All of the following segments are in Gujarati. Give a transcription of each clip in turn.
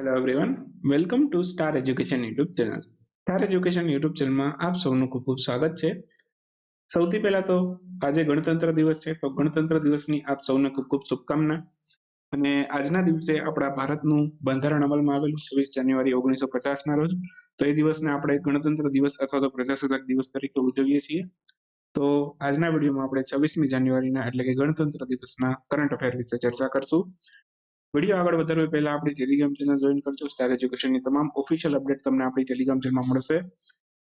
Hello everyone, welcome to star education YouTube channel. Star education YouTube ચેનલમાં આપ સૌનું ખૂબ ખૂબ સ્વાગત છે. સૌથી પહેલા તો આજે ગણતંત્ર દિવસ છે, તો ગણતંત્ર દિવસની આપ સૌને ખૂબ ખૂબ શુભકામના. અને આજના દિવસે આપણા ભારતનું બંધારણ અમલમાં આવેલું 26 જાન્યુઆરી 1950ના રોજ. તો એ દિવસને આપણે ગણતંત્ર દિવસ અથવા તો પ્રજાસત્તાક દિવસ તરીકે ઉજવીએ છીએ. તો આજના વિડીયોમાં આપણે 26મી જાન્યુઆરીના એટલે કે ગણતંત્ર દિવસના કરંટ અફેર વિશે ચર્ચા કરશું. વિડીયો આગળ વધારવા પહેલા આપણી ટેલિગ્રામ ચેનલ જોઈન કરજો. સ્ટાર એજ્યુકેશનની તમામ ઓફિશિયલ અપડેટ તમને આપણી ટેલિગ્રામ ચેનલમાં મળશે.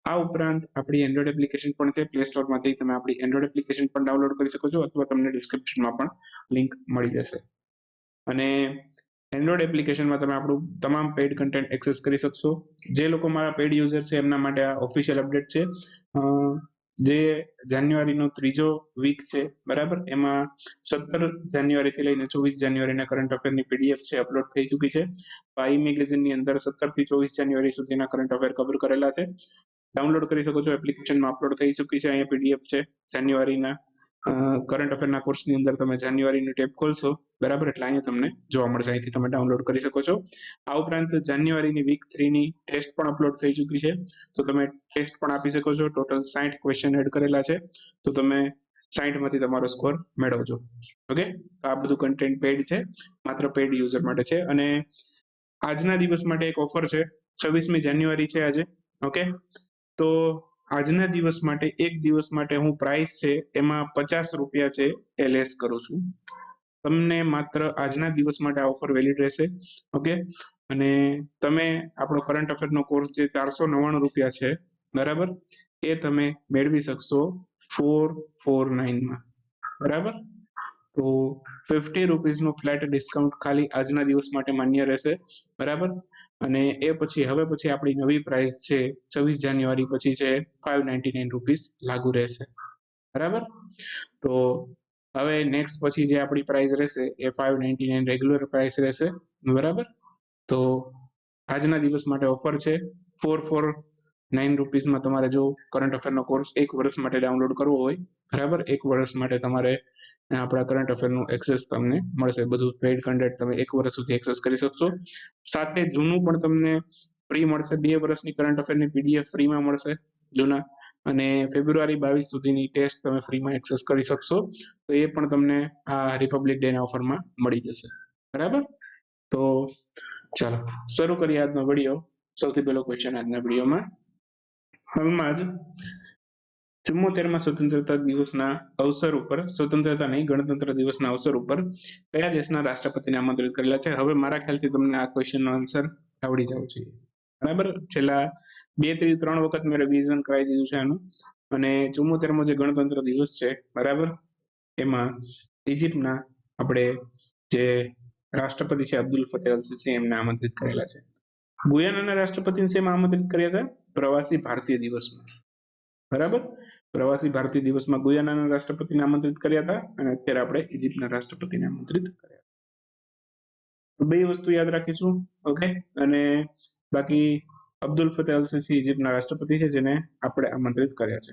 આ ઉપરાંત આપણી એન્ડ્રોઇડ એપ્લિકેશન પણ છે. પ્લે સ્ટોરમાંથી તમે આપણી એન્ડ્રોઇડ એપ્લિકેશન પણ ડાઉનલોડ કરી શકો છો અથવા તમને ડિસ્ક્રિપ્શનમાં પણ લિંક મળી જશે. અને એન્ડ્રોઇડ એપ્લિકેશનમાં તમે આપણું તમામ પેઇડ કન્ટેન્ટ એક્સેસ કરી શકશો. જે લોકો મારા પેઇડ યુઝર છે એમના માટે આ ઓફિશિયલ અપડેટ છે. જે જાન્યુઆરીનો ત્રીજો વીક છે, બરાબર, એમાં 17 જાન્યુઆરીથી લઈને 24 જાન્યુઆરીના કરંટ અફેરની પીડીએફ છે અપલોડ થઈ ચૂકી છે. પાઈ મેગેઝિનની અંદર 17 થી 24 જાન્યુઆરી સુધીના કરંટ અફેર કવર કરેલા છે. ડાઉનલોડ કરી શકો છો, એપ્લિકેશનમાં અપલોડ થઈ ચૂકી છે. અહીંયા પીડીએફ છે જાન્યુઆરીના કરંટ અફેરના કોર્સની અંદર. તમે જાન્યુઆરીની ટેબ ખોલશો, બરાબર, એટલે અહીંયા તમને જોવા મળશે. અહીંથી તમે ડાઉનલોડ કરી શકો છો. આ ઉપરાંત જાન્યુઆરીની વીક 3ની ટેસ્ટ પણ અપલોડ થઈ ચૂકી છે, તો તમે ટેસ્ટ પણ આપી શકો છો. ટોટલ 60 ક્વેશ્ચન એડ કરેલા છે, તો તમે 60 માંથી તમારો સ્કોર મેળવજો. ઓકે, તો આ બધું કન્ટેન્ટ પેઇડ છે, માત્ર પેઇડ યુઝર માટે છે. અને આજના દિવસ માટે એક ઓફર છે. 26મી જાન્યુઆરી છે આજે. ઓકે, તો આજના દિવસ માટે એક દિવસ માટે હું પ્રાઇસ છે એમાં 50 રૂપિયા છે એ લેસ કરું છું. તમને માત્ર આજના દિવસ માટે આ ઓફર વેલિડ રહેશે. ઓકે, અને તમે આપણો કરંટ અફેરનો કોર્સ જે 499 રૂપિયા છે, બરાબર, એ તમે મેળવી શકશો 449માં, બરાબર. તો 50 રૂપીસનું ફ્લેટ ડિસ્કાઉન્ટ ખાલી આજના દિવસ માટે માન્ય રહેશે, બરાબર. અને એ પછી હવે પછી આપણી નવી પ્રાઇસ છે 26 જાન્યુઆરી પછી છે 599 રૂપીસ લાગુ રહેશે, બરાબર. તો હવે નેક્સ્ટ પછી જે આપણી પ્રાઇસ રહેશે એ 599 રેગ્યુલર પ્રાઇસ રહેશે, બરાબર. તો આજના દિવસ માટે ઓફર છે. 449 રૂપીસમાં તમારે જો કરંટ અફેરનો કોર્સ એક વર્ષ માટે ડાઉનલોડ કરવો હોય, બરાબર, એક વર્ષ માટે તમારે આપણા કરંટ અફેરનું એક્સેસ તમને મળશે. બધું પેઇડ કન્ટેન્ટ તમે એક વર્ષ સુધી એક્સેસ કરી શકશો. સાથે જૂનું પણ તમને ફ્રી મળશે. 2 વર્ષની કરંટ અફેરની પીડીએફ ફ્રીમાં મળશે જૂના. અને ફેબ્રુઆરી 22 સુધીની ટેસ્ટ તમે ફ્રીમાં એક્સેસ કરી શકશો. તો એ પણ તમને આ રિપબ્લિક ડેના ઓફરમાં મળી જશે, બરાબર. તો ચાલો શરૂ કરીએ આજનો વિડીયો. સૌથી પહેલો ક્વેશ્ચન આજના વિડીયોમાં, હાલમાં જ 74મા સ્વતંત્રતા દિવસના અવસર ઉપર, સ્વતંત્રતા નહીં, ગણતંત્ર દિવસના અવસર ઉપર કયા દેશના રાષ્ટ્રપતિને આમંત્રિત કરેલા છે? હવે મારા ખ્યાલથી તમને આ ક્વેશ્ચનનો આન્સર આવડી જવો જોઈએ, બરાબર. છેલ્લા 2 થી 3 વખત મેં રિવિઝન કરાવી દીધું છે આનું. અને 74મો જે ગણતંત્ર દિવસ છે, બરાબર, એમાં ઇજિપ્તના આપણે જે રાષ્ટ્રપતિ છે અબ્દુલ ફતેહ અલ સીસી, એમને આમંત્રિત કરેલા છે. ગુયાનાના રાષ્ટ્રપતિને શેમાં આમંત્રિત કર્યા હતા? પ્રવાસી ભારતીય દિવસમાં, બરાબર. પ્રવાસી ભારતીય દિવસમાં ગુયાનાના રાષ્ટ્રપતિને આમંત્રિત કર્યા હતા. અને અત્યારે આપણે ઇજિપ્તના રાષ્ટ્રપતિને આમંત્રિત કર્યા. બે વસ્તુ યાદ રાખીશું. ઓકે, અને બાકી અબ્દુલ ફતેહ અલ સીસી ઇજિપ્તના રાષ્ટ્રપતિ છે જેને આપણે આમંત્રિત કર્યા છે.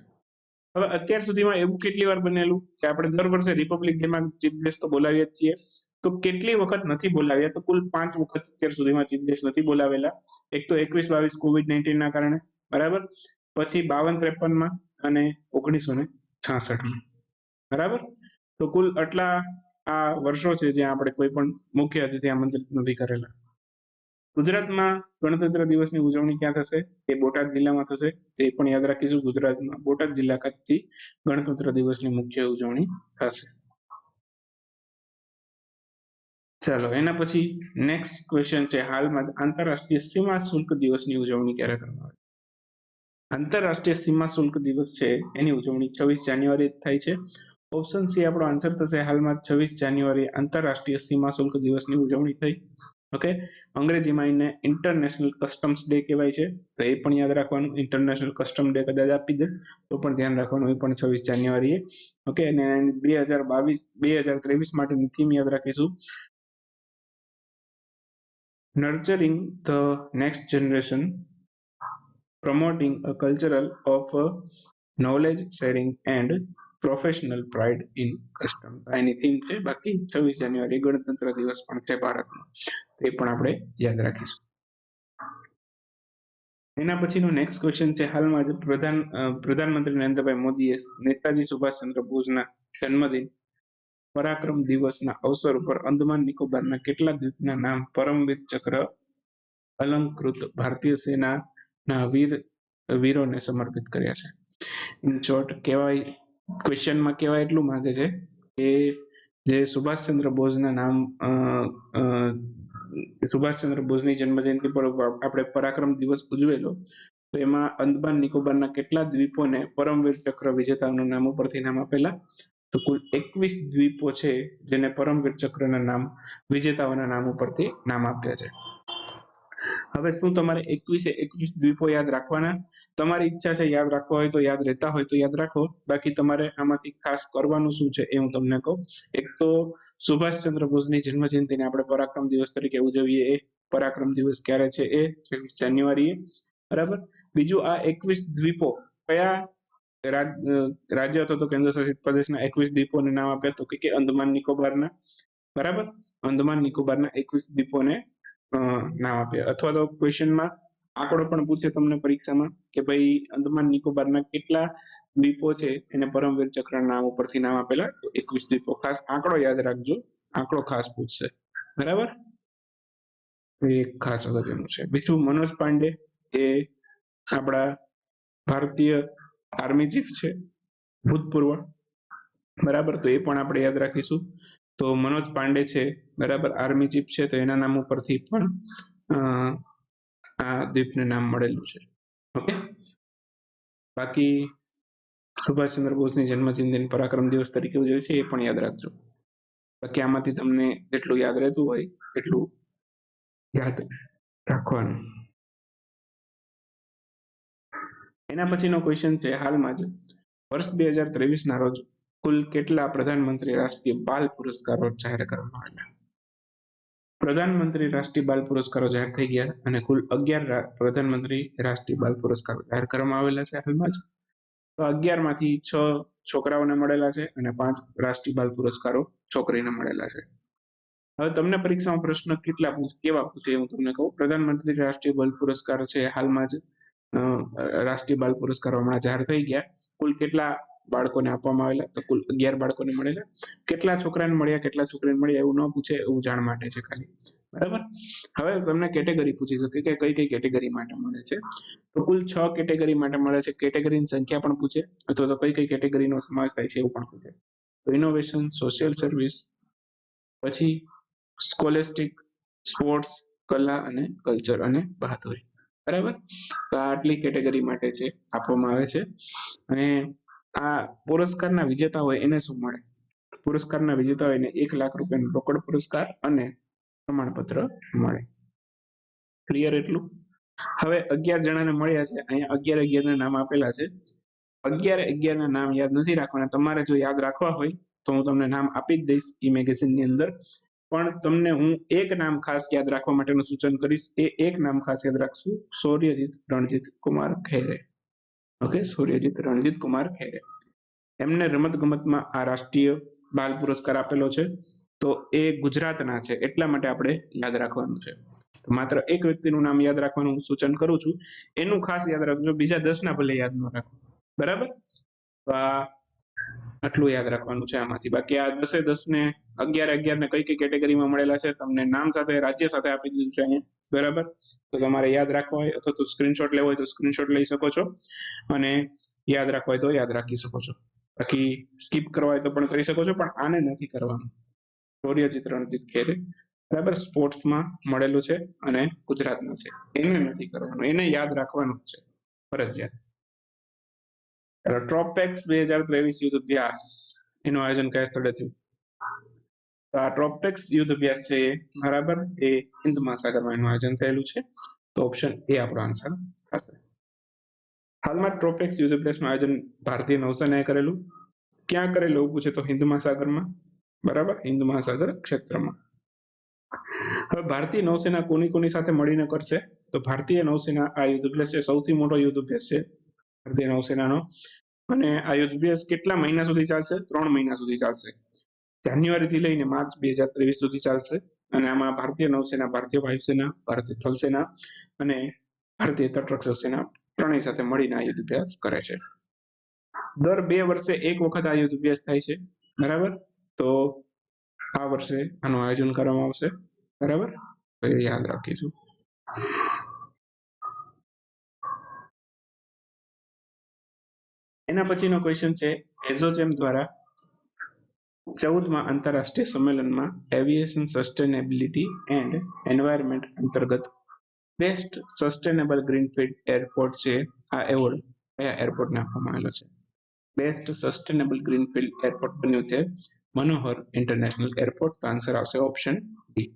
હવે અત્યાર સુધીમાં એવું કેટલી વાર બનેલું કે આપણે દર વર્ષે રિપબ્લિક ડેમાં ચીફ ગેસ્ટ તો બોલાવીએ જ છીએ, તો કેટલી વખત નથી બોલાવ્યા? તો કુલ 5 વખત અત્યાર સુધીમાં ચીફ ગેસ્ટ નથી બોલાવેલા. એક તો 21-22 કોવિડ-19 ના કારણે, બરાબર, પછી 52-53માં અને 1966માં, બરાબર. તો કુલ આટલા આ વર્ષો છે જ્યાં આપણે કોઈ પણ મુખ્ય અતિથિ આમંત્રિત નથી કરેલા. ગુજરાતમાં ગણતંત્ર દિવસની ઉજવણી ક્યાં થશે? એ બોટાદ જિલ્લામાં થશે. તે પણ યાદ રાખીશું. ગુજરાતમાં બોટાદ જિલ્લા ખાતેથી ગણતંત્ર દિવસની મુખ્ય ઉજવણી થશે. ચાલો એના પછી નેક્સ્ટ ક્વેશ્ચન છે, હાલમાં આંતરરાષ્ટ્રીય સીમા શુલ્ક દિવસની ઉજવણી ક્યારે કરવામાં આવે? આંતરરાષ્ટ્રીય સીમા શુલ્ક દિવસ છે એની ઉજવણી 26 જાન્યુઆરી થાય છે. ઓપ્શન સી આપણો આન્સર થશે. હાલમાં 26 જાન્યુઆરી આંતરરાષ્ટ્રીય સીમા શુલ્ક દિવસની ઉજવણી થઈ. ઓકે, અંગ્રેજીમાં એને ઇન્ટરનેશનલ કસ્ટમ્સ ડે કહેવાય છે, તો એ પણ યાદ રાખવાનું. ઇન્ટરનેશનલ કસ્ટમ ડે કદાચ આપી દે તો પણ ધ્યાન રાખવાનું, એ પણ 26 જાન્યુઆરીએ. ઓકે, અને 2023 માટેની થીમ યાદ રાખીશું, nurturing the next generation, promoting a culture of knowledge sharing and professional pride in custom. Any theme છે. બાકી 26 જાન્યુઆરી ગણતંત્ર દિવસ પણ છે ભારતનો, તે પણ આપણે યાદ રાખીશું. એના પછીનો નેક્સ્ટ ક્વેશ્ચન છે, હાલમાં જ પ્રધાનમંત્રી નરેન્દ્રભાઈ મોદીએ નેતાજી સુભાષચંદ્ર બોઝના જન્મદિન પરાક્રમ દિવસના અવસર ઉપર અંદમાન નિકોબારના કેટલા દ્વીપના નામ પરમવીર ચક્ર અલંકૃત ભારતીય સેનાના વીરોને સમર્પિત કર્યા છે? ઇન શોર્ટ કહેવાય, ક્વેશ્ચનમાં કહેવાય એટલું માંગે છે કે જે સુભાષચંદ્ર બોઝના નામ સુભાષચંદ્ર બોઝની જન્મજયંતિ પર આપણે પરાક્રમ દિવસ ઉજવેલો, તો એમાં અંદમાન નિકોબારના કેટલા દ્વીપોને પરમવીર ચક્ર વિજેતાઓના નામ ઉપરથી નામ આપેલા? તો કુલ 21 દ્વીપો છે જેને પરમવીર ચક્રના નામ વિજેતાઓના નામ ઉપરથી નામ આપ્યા છે. હવે શું તમારે 21 દ્વીપો યાદ રાખવાના? તમારી ઈચ્છા છે યાદ રાખવા હોય તો યાદ રહેતા હોય તો યાદ રાખો, બાકી તમારે આમાંથી ખાસ કરવાનું શું છે એ હું તમને કહું. એક તો સુભાષચંદ્ર બોઝની જન્મજયંતિને આપણે પરાક્રમ દિવસ તરીકે ઉજવીએ, એ પરાક્રમ દિવસ ક્યારે છે? એ 23 જાન્યુઆરીએ, બરાબર. બીજું, આ 21 દ્વીપો કયા રાજ્ય અથવા તો કેન્દ્ર શાસિત પ્રદેશના 21 દ્વીપોને નામ આપ્યા? તો કે અંદમાન નિકોબારના, બરાબર. અંદમાન નિકોબારના 21 દ્વીપોને નામ આપ્યા. અથવા તો ક્વેશ્ચનમાં આંકડો પણ પૂછે તમને પરીક્ષામાં કે ભાઈ અંદમાન નિકોબારના કેટલા દ્વીપો છે એને પરમવીર ચક્રના નામ ઉપરથી નામ આપેલા? તો 21 દ્વીપો. ખાસ આંકડો યાદ રાખજો, આંકડો ખાસ પૂછશે, બરાબર. એ ખાસ અગત્યનું છે. બીજું, મનોજ પાંડે એ આપણા ભારતીય આર્મી ચીફ છે, ભૂતપૂર્વ, બરાબર. તો એ પણ આપણે યાદ રાખીશું. તો મનોજ પાંડે છે, બરાબર, આર્મી ચીફ છે, તો એના નામ ઉપરથી પણ આ દ્વીપને નામ મળેલું છે. ઓકે. બાકી સુભાષચંદ્ર બોઝની જન્મજયંતિ પરાક્રમ દિવસ તરીકે ઉજવે છે એ પણ યાદ રાખજો. બાકી આમાંથી તમને જેટલું યાદ રહેતું હોય એટલું યાદ રાખવાનું. એના પછીનો ક્વેશ્ચન છે, હાલમાં જ વર્ષ 2023 રોજ કુલ કેટલા પ્રધાનમંત્રી રાષ્ટ્રીય બાલ પુરસ્કારો જાહેર કરવામાં આવ્યા? પ્રધાનમંત્રી રાષ્ટ્રીય બાલ પુરસ્કારો જાહેર થઈ ગયા અને કુલ 11 પ્રધાનમંત્રી રાષ્ટ્રીય બાલ પુરસ્કારો જાહેર કરવામાં આવેલા છે હાલમાં જ. તો 11 માંથી 6 છોકરાઓને મળેલા છે અને 5 રાષ્ટ્રીય બાલ પુરસ્કારો છોકરીને મળેલા છે. હવે તમને પરીક્ષામાં પ્રશ્ન કેવા પૂછે હું તમને કહું. પ્રધાનમંત્રી રાષ્ટ્રીય બાલ પુરસ્કાર છે હાલમાં જ રાષ્ટ્રીય બાલ પુરસ્કારો હમણાં જાહેર થઈ ગયા. કુલ કેટલા બાળકોને આપવામાં આવેલા? તો કુલ 11 બાળકોને મળેલા. કેટલા છોકરાને મળ્યા, કેટલા છોકરીને મળ્યા એવું ન પૂછે, એવું જાણ માટે છે ખાલી, બરાબર. હવે તમને કેટેગરી પૂછી શકે કે કઈ કઈ કેટેગરી માટે મળે છે? તો કુલ 6 કેટેગરી માટે મળે છે. કેટેગરીની સંખ્યા પણ પૂછે, અથવા તો કઈ કઈ કેટેગરીનો સમાવેશ થાય છે એવું પણ પૂછે. તો ઇનોવેશન, સોશિયલ સર્વિસ, પછી સ્કોલેસ્ટિક, સ્પોર્ટ્સ, કલા અને કલ્ચર અને બહાદુરી, બરાબર. તો આટલી કેટેગરી માટે છે આપવામાં આવે છે. અને આ પુરસ્કારના વિજેતા હોય એને શું મળે? પુરસ્કારના વિજેતા હોય એને 1 લાખ રૂપિયાનો રોકડ પુરસ્કાર અને પ્રમાણપત્ર મળે. ક્લિયર એટલું? હવે 11 જણાને મળ્યા છે, અહીંયા 11 ના નામ આપેલા છે. 11 ના નામ યાદ નથી રાખવાના. તમારે જો યાદ રાખવા હોય તો હું તમને નામ આપી જ દઈશ ઈ મેગેઝિનની અંદર, પણ તમને હું એક નામ ખાસ યાદ રાખવા માટેનું સૂચન કરીશ. એ એક નામ ખાસ યાદ રાખશું, સૂર્યજીત રણજીત કુમાર ખૈરે. ઓકે, સૂર્યજીત રણજીત કુમાર ખૈરે. એમને રમતગમતમાં આ રાષ્ટ્રીય બાલ પુરસ્કાર આપેલો છે. તો એ ગુજરાતના છે એટલા માટે આપણે યાદ રાખવાનું છે. માત્ર એક વ્યક્તિનું નામ યાદ રાખવાનું હું સૂચન કરું છું, એનું ખાસ યાદ રાખજો, બીજા 10 ના ભલે યાદ ન રાખો, બરાબર. તો આટલું યાદ રાખવાનું છે આમાંથી. બાકી આ 10 ને 11 ને કઈ કઈ કેટેગરીમાં મળેલા છે તમને નામ સાથે રાજ્ય સાથે આપી દીધું છે અહીંયા, બરાબર. તો તમારે યાદ રાખવા હોય અથવા તો સ્ક્રીનશોટ લેવો હોય તો સ્ક્રીનશોટ લઈ શકો છો, અને યાદ રાખવા હોય તો યાદ રાખી શકો છો. બાકી સ્કીપ કરવા હોય તો પણ કરી શકો છો, પણ આને નથી કરવાનું. સૂર્યજીત રણજીત ખૈરે, બરાબર, સ્પોર્ટ્સમાં મળેલું છે અને ગુજરાતનું છે, એને નથી કરવાનું, એને યાદ રાખવાનું છે ફરજિયાત. ટ્રોપેક્સ 2023 યુદ્ધ અભ્યાસ એનું આયોજન કયા સ્થળે થયું? તો આ ટ્રોપેક્સ યુદ્ધ અભ્યાસ છે, બરાબર, એ હિન્દ મહાસાગરમાં એનું આયોજન થયેલું છે. તો ઓપ્શન એ આપણો આન્સર થશે. હાલમાં ટ્રોપેક્સ યુદ્ધ અભ્યાસનું આયોજન ભારતીય નૌસેનાએ કરેલું. ક્યાં કરેલું એવું પૂછે તો હિન્દ મહાસાગરમાં, બરાબર, હિન્દ મહાસાગર ક્ષેત્રમાં. હવે ભારતીય નૌસેના કોની સાથે મળીને કરશે? તો ભારતીય નૌસેના આ યુદ્ધ અભ્યાસ છે, સૌથી મોટો યુદ્ધ અભ્યાસ છે ભારતીય નૌસેનાનો. અને આ યુદ્ધ અભ્યાસ કેટલા મહિના સુધી ચાલશે? 3 મહિના સુધી ચાલશે. જાન્યુઆરી થી લઈને માર્ચ 2023 સુધી ચાલશે. અને આમાં ભારતીય નૌસેના, ભારતીય વાયુસેના, ભારતીય થલસેના અને ભારતીય તટરક્ષક સેના ત્રણેય સાથે મળીને આ યુદ્ધ અભ્યાસ કરે છે. દર 2 વર્ષે એક વખત આ યુદ્ધ અભ્યાસ થાય છે, બરાબર. તો આ વર્ષે આનું આયોજન કરવામાં આવશે, બરાબર. તો એ યાદ રાખીશું. એના પછીનો ક્વેશ્ચન છે, એઝોચેમ દ્વારા 14મા આંતરરાષ્ટ્રીય સંમેલનમાં એવિએશન સસ્ટેનેબિલિટી એન્ડ એન્વાયરમેન્ટ અંતર્ગત બેસ્ટ સસ્ટેનેબલ ગ્રીનફિલ્ડ એરપોર્ટ છે, આ એવોર્ડ કયા એરપોર્ટને આપવામાં આવેલો છે? બેસ્ટ સસ્ટેનેબલ ગ્રીનફિલ્ડ એરપોર્ટ બન્યું છે મનોહર ઇન્ટરનેશનલ એરપોર્ટ. તો આન્સર આવશે option D.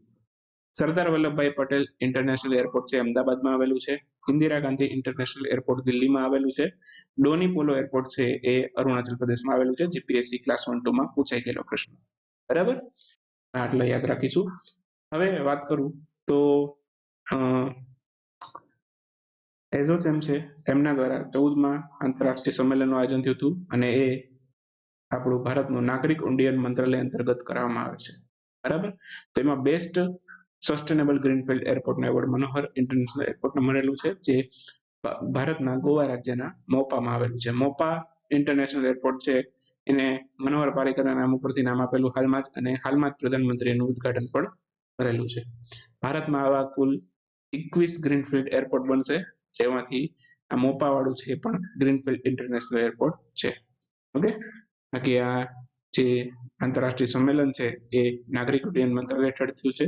Sardar Vallabhbhai Patel international airport છે અમદાવાદમાં આવેલું છે. ઇન્દિરા ગાંધી ઇન્ટરનેશનલ એરપોર્ટ દિલ્હીમાં આવેલું છે. ડોની પોલો એરપોર્ટ છે એ અરુણાચલ પ્રદેશમાં આવેલું છે. જીપીએસસી ક્લાસ 1-2 માં પૂછાઈ ગયેલો પ્રશ્ન, બરાબર. આટલા યાદ રાખીશું. હવે વાત કરું તો એઝોચેમ છે એમના દ્વારા 14મા આંતરરાષ્ટ્રીય સંમેલનનું આયોજન થયું હતું અને એ આપણું ભારતનું નાગરિક ઉડ્ડયન મંત્રાલય અંતર્ગત કરવામાં આવે છે, બરાબર. તો એમાં બેસ્ટ સસ્ટેનેબલ ગ્રીનફિલ્ડ એરપોર્ટનો એવોર્ડ મનોહર ઇન્ટરનેશનલ એરપોર્ટને મળેલું છે, જે ભારતના ગોવા રાજ્યના મોપામાં આવેલું છે. મોપા ઇન્ટરનેશનલ એરપોર્ટ છે એને મનોહર પારીકરના નામ ઉપરથી નામ આપેલું હાલમાં જ, અને હાલમાં જ પ્રધાનમંત્રીએ એનું ઉદ્ઘાટન પણ કરેલું છે. ભારતમાં આવા કુલ 21 ગ્રીનફિલ્ડ એરપોર્ટ બનશે, જેમાંથી આ મોપા વાળું છે એ પણ ગ્રીનફિલ્ડ ઇન્ટરનેશનલ એરપોર્ટ છે. ઓકે, બાકી આ જે આંતરરાષ્ટ્રીય સંમેલન છે એ નાગરિક ઉડ્ડયન મંત્રાલય હેઠળ થયું છે.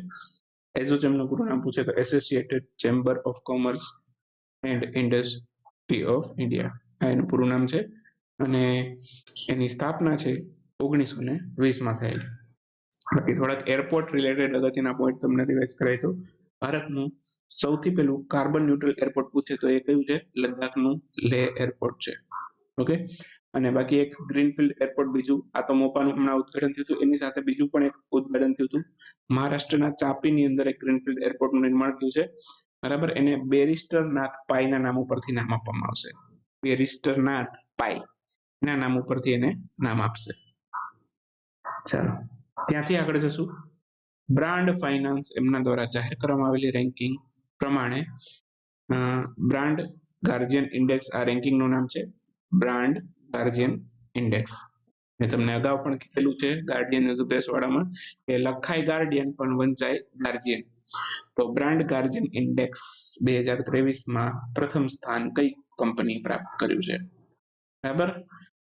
એઝોચેમનું પૂરું નામ પૂછે તો associated chamber of commerce and industry of India, આ એનું પૂરું નામ છે. અને એની સ્થાપના છે 1920માં થયેલી. બાકી થોડાક એરપોર્ટ રિલેટેડ અગત્યના પોઈન્ટ તમને રિવાઇઝ કરાય તો, ભારતનું સૌથી પહેલું કાર્બન ન્યુટ્રલ એરપોર્ટ પૂછે તો એ કયું છે? લદ્દાખનું લેહ એરપોર્ટ છે. ઓકે, અને બાકી એક ગ્રીનફિલ્ડ એરપોર્ટ બીજું, આ તો મોપાનું હમણાં ઉદ્ઘાટન થયું હતું, એની સાથે બીજું પણ એક ઉદ્ઘાટન થયું હતું. મહારાષ્ટ્રના ચાપીની અંદર એક ગ્રીનફિલ્ડ એરપોર્ટનું નિર્માણ થયું છે, બરાબર. એને બેરિસ્ટર નાથ પાઈના નામ ઉપરથી નામ આપવામાં આવશે. બેરિસ્ટર નાથ પાઈ એના નામ ઉપરથી એને નામ આપશે. ચાલો, ત્યાંથી આગળ જશું. બ્રાન્ડ ફાઇનાન્સ એમના દ્વારા જાહેર કરવામાં આવેલી રેન્કિંગ પ્રમાણે બ્રાન્ડ ગાર્જિયન ઇન્ડેક્સ, આ રેન્કિંગનું નામ છે બ્રાન્ડ ગાર્જિયન ઇન્ડેક્સ. મેં તમને અગાઉ પણ કીધેલું છે ગાર્ડિયન વાળામાં કે લખાય ગાર્ડિયન પણ વંચાય ગાર્જિયન. તો બ્રાન્ડ ગાર્જિયન ઇન્ડેક્સ 2023માં પ્રથમ સ્થાન કઈ કંપની પ્રાપ્ત કર્યું છે? બરાબર.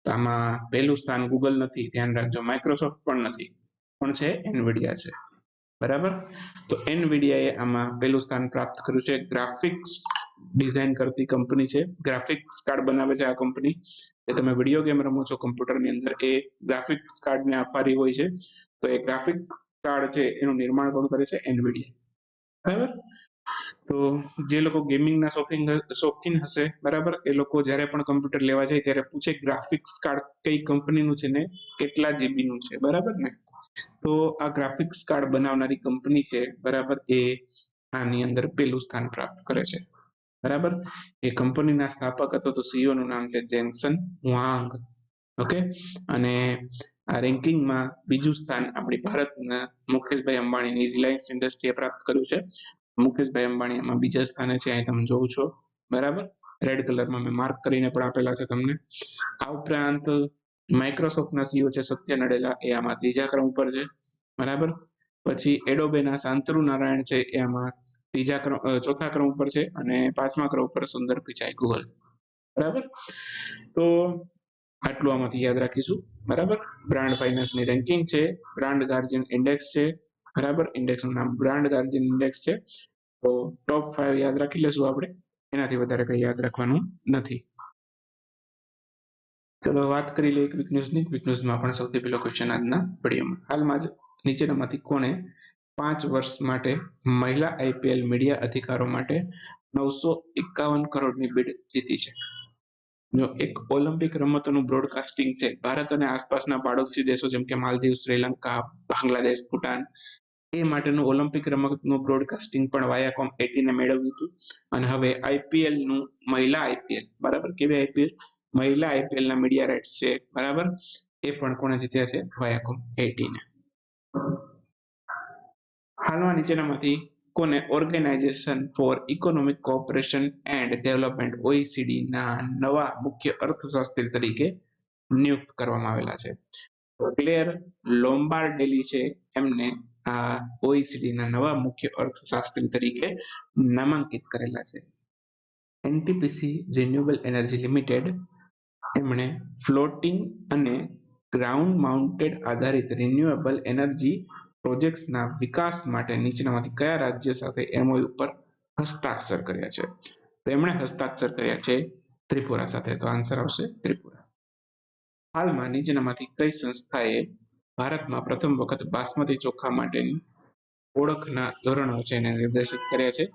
તો આમાં પહેલું સ્થાન ગૂગલ નથી, ધ્યાન રાખજો. માઇક્રોસોફ્ટ પણ નથી, પણ છે એનવીડિયા છે, બરાબર. તો એનવીડિયાએ આમાં પહેલું સ્થાન પ્રાપ્ત કર્યું છે. ગ્રાફિક્સ ડિઝાઇન કરતી કંપની છે, ગ્રાફિક્સ કાર્ડ બનાવે છે આ કંપની. એ તમે વિડીયો ગેમ રમો છો કમ્પ્યુટરની અંદર, એ ગ્રાફિક્સ કાર્ડને આભારી હોય છે. તો એ ગ્રાફિક કાર્ડ છે એનું નિર્માણ કોણ કરે છે? એનવીડિયા, બરાબર. તો જે લોકો ગેમિંગના શોખીન હશે, બરાબર, એ લોકો જ્યારે પણ કમ્પ્યુટર લેવા જાય ત્યારે પૂછે ગ્રાફિક્સ કાર્ડ કઈ કંપનીનું છે ને કેટલા જીબીનું છે, બરાબર ને. તો આ ગ્રાફિક્સ કાર્ડ બનાવનારી કંપની છે, બરાબર, એ આની અંદર પહેલું સ્થાન પ્રાપ્ત કરે છે, બરાબર. એ કંપનીના સ્થાપક હતો તો સીઈઓ નું નામ છે જેન્સન હુઆંગ. ઓકે, અને આ રેન્કિંગમાં બીજું સ્થાન આપણી ભારતના મુકેશભાઈ અંબાણીની રિલાયન્સ ઇન્ડસ્ટ્રીએ પ્રાપ્ત કર્યું છે. મુકેશભાઈ અંબાણી એમાં બીજા સ્થાને છે, અહીં તમે જોવો છો, બરાબર. રેડ કલરમાં મેં માર્ક કરીને પણ આપેલા છે તમને. આ ઉપરાંત માઇક્રોસોફ્ટના સીઈઓ છે સત્ય નડેલા, એ આમાં ત્રીજા ક્રમ પર છે, બરાબર. પછી એડોબેના શાંતરુ નારાયણ છે એ આમાં ચોથા ક્રમ ઉપર છે, અને પાંચમા ક્રમ ઉપર સુંદર પિચાઈ ગૂગલ, બરાબર. તો આટલું આમાંથી યાદ રાખીશું, બરાબર. બ્રાન્ડ ફાઇનાન્સની રેન્કિંગ છે, બ્રાન્ડ ગાર્જિયન ઇન્ડેક્સ છે, બરાબર. ઇન્ડેક્સનું નામ બ્રાન્ડ ગાર્જિયન ઇન્ડેક્સ છે. તો ટોપ 5 યાદ રાખી લેશું આપણે, એનાથી વધારે કંઈ યાદ રાખવાનું નથી. ચલો વાત કરી લઈએ ક્વિક ન્યૂઝની. ક્વિક ન્યૂઝમાં પણ સૌથી પહેલો ક્વેશ્ચન આજના વિડીયોમાં, હાલમાં જ નીચેનામાંથી કોણે 5 વર્ષ માટે મહિલા આઈપીએલ મીડિયા અધિકારો માટે 951 કરોડની બિડ જીતી છે? જો એક ઓલિમ્પિક રમતોનું બ્રોડકાસ્ટિંગ છે, ભારત અને આસપાસના પાડોશી દેશો જેમ કે માલદીવ, શ્રીલંકા, બાંગ્લાદેશ, ભૂટાન, એ માટેનું ઓલિમ્પિક રમતનું બ્રોડકાસ્ટિંગ પણ વાયાકોમ 18 મેળવ્યું હતું. અને હવે આઈપીએલ નું મહિલા આઈપીએલ, બરાબર, કેવી આઈપીએલ? મહિલા આઈપીએલ ના મીડિયા રાઇટ્સ છે, બરાબર, એ પણ કોણે જીત્યા છે? વાયાકોમ 18. હાલમાં નીચેનામાંથી કોને organisation for economic cooperation and development OECD ના નવા મુખ્ય અર્થશાસ્ત્રી તરીકે નિયુક્ત કરવામાં આવેલા છે. ક્લેર લોમ્બાર્ડેલી છે એમને આ OECD ના નવા મુખ્ય અર્થશાસ્ત્રી તરીકે નામાંકિત કરેલા છે. એનટીપીસી રિન્યુએબલ એનર્જી લિમિટેડ એમણે ફ્લોટિંગ અને ગ્રાઉન્ડ માઉન્ટેડ આધારિત રિન્યુએબલ એનર્જી પ્રોજેક્ટ્સના વિકાસ માટે નીચેનામાંથી કયા રાજ્ય સાથે MOU પર હસ્તાક્ષર કર્યા છે? તો એમણે હસ્તાક્ષર કર્યા છે ત્રિપુરા સાથે. તો આન્સર આવશે ત્રિપુરા. હાલમાં નીચેનામાંથી કઈ સંસ્થાએ ભારતમાં પ્રથમ વખત બાસમતી ચોખા માટેની ઓળખના ધોરણો છે એને નિર્દેશિત કર્યા છે?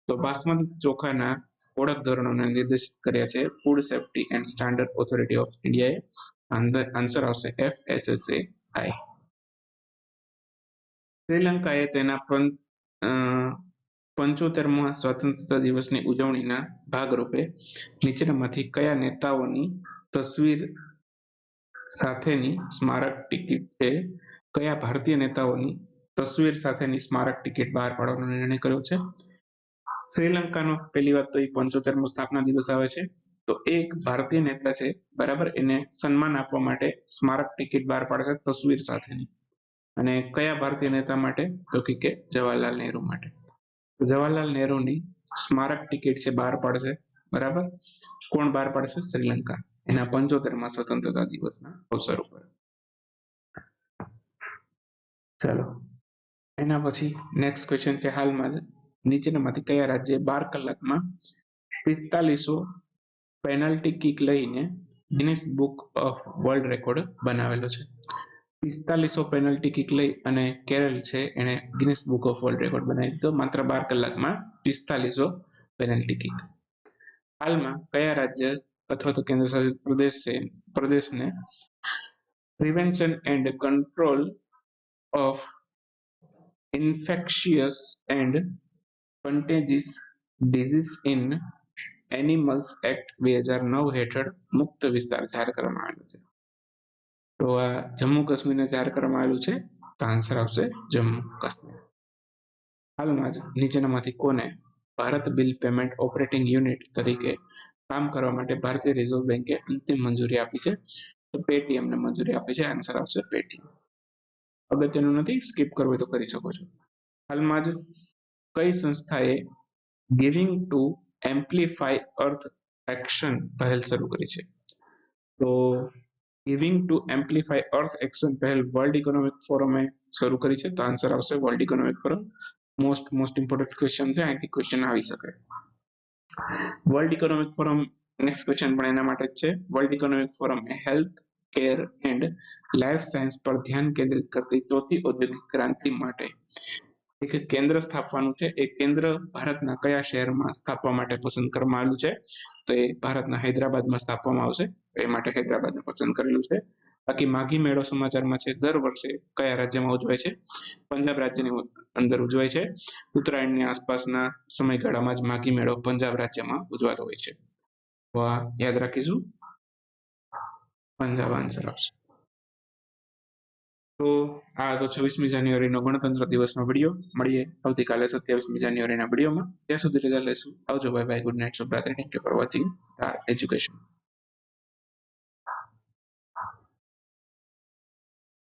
તો બાસમતી ચોખાના ઓળખ ધોરણોને નિર્દેશિત કર્યા છે food safety and standard authority of ઇન્ડિયાએ. આન્સર આવશે FSSAI. શ્રીલંકાએ તેના 75મા સ્વતંત્રતા દિવસની ઉજવણીના ભાગરૂપે નીચેનામાંથી કયા નેતાઓની તસવીર સાથેની સ્મારક ટિકિટ છે? કયા ભારતીય નેતાઓની તસવીર સાથેની સ્મારક ટિકિટ બહાર પાડવાનો નિર્ણય કર્યો છે? શ્રીલંકાનો પહેલી વાત તો એ 75મો સ્થાપના દિવસ આવે છે, તો એક ભારતીય નેતા છે બરાબર, એને સન્માન આપવા માટે સ્મારક ટિકિટ બહાર પાડશે તસવીર સાથેની. અને કયા ભારતીય નેતા માટે? તો કે જવાહરલાલ નહેરુ માટે. જવાહરલાલ નહેરુની સ્મારક ટિકિટ છે બહાર પાડશે બરાબર. કોણ બહાર પાડશે? શ્રીલંકા, એના 75મા સ્વતંત્રતા દિવસના અવસર ઉપર. ચાલો એના પછી નેક્સ્ટ ક્વેશ્ચન છે, હાલમાં નીચેનામાંથી કયા રાજ્યે 12 કલાકમાં 4500 પેનલ્ટી કિક લઈને Guinness book of world record બનાવેલો છે? 4500 પેનલ્ટી કિક લઈ અને કેરળ છે એને Guinness book of world record બનાવી દીધો માત્ર 12 કલાકમાં 4500 પેનલ્ટી કિક. હાલમાં કયા રાજ્ય અથવા તો કેન્દ્ર શાસિત પ્રદેશને prevention and control of infectious and contagious disease in animals act 2009 હેઠળ મુક્ત વિસ્તાર જાહેર કરવામાં આવ્યો છે? તો આ જમ્મુ કાશ્મીરને જાહેર કરવામાં આવ્યું છે. તો આન્સર આવશે જમ્મુ કાશ્મીર. હાલમાં જ નીચેનામાંથી કોને Bharat bill payment operating unit તરીકે કામ કરવા માટે ભારતીય રિઝર્વ બેંકે અંતિમ મંજૂરી આપી છે? તો પેટીએમને મંજૂરી આપી છે. આન્સર આવશે પેટીએમ. અગત્યનું નથી, સ્કીપ કરવું તો કરી શકો છો. હાલમાં જ કઈ સંસ્થાએ ગિવિંગ ટુ એમ્પ્લિફાય અર્થ એક્શન પહેલ શરૂ કરી છે? તો ગિવિંગ ટુ એમ્પ્લિફાય અર્થ એક્શન પહેલ વર્લ્ડ ઇકોનોમિક ફોરમે શરૂ કરી છે. તો આન્સર આવશે world economic forum. Most important question છે, અહીંથી ક્વેશ્ચન આવી શકે. World economic forum next question પણ એના માટે જ છે. World economic forum A health care and life science પર ધ્યાન કેન્દ્રિત કરતી ચોથી ઔદ્યોગિક ક્રાંતિ માટે એક કેન્દ્ર સ્થાપવાનું છે. એ કેન્દ્ર ભારતના કયા શહેરમાં સ્થાપવા માટે પસંદ કરવામાં આવ્યું છે? તો એ ભારતના હૈદરાબાદમાં સ્થાપવામાં આવશે. એ માટે હૈદરાબાદને પસંદ કરેલું છે. બાકી માઘી મેળો સમાચારમાં છે દર વર્ષે કયા રાજ્યમાં ઉજવાય છે? પંજાબ રાજ્યની અંદર ઉજવાય છે. ઉત્તરાયણની આસપાસના સમયગાળામાં જ માઘી મેળો પંજાબ રાજ્યમાં ઉજવાતો હોય છે. તો આ યાદ રાખીશું, પંજાબ આન્સર આવશે. તો આ તો 26મી જાન્યુઆરીનો ગણતંત્ર દિવસનો વિડીયો. મળીએ આવતીકાલે 27મી જાન્યુઆરીના વિડીયોમાં. ત્યાં સુધી રજા લેશું. આવજો, બાય બાય, ગુડ નાઇટ, શુભરાત્રી. Thank you for watching Star education.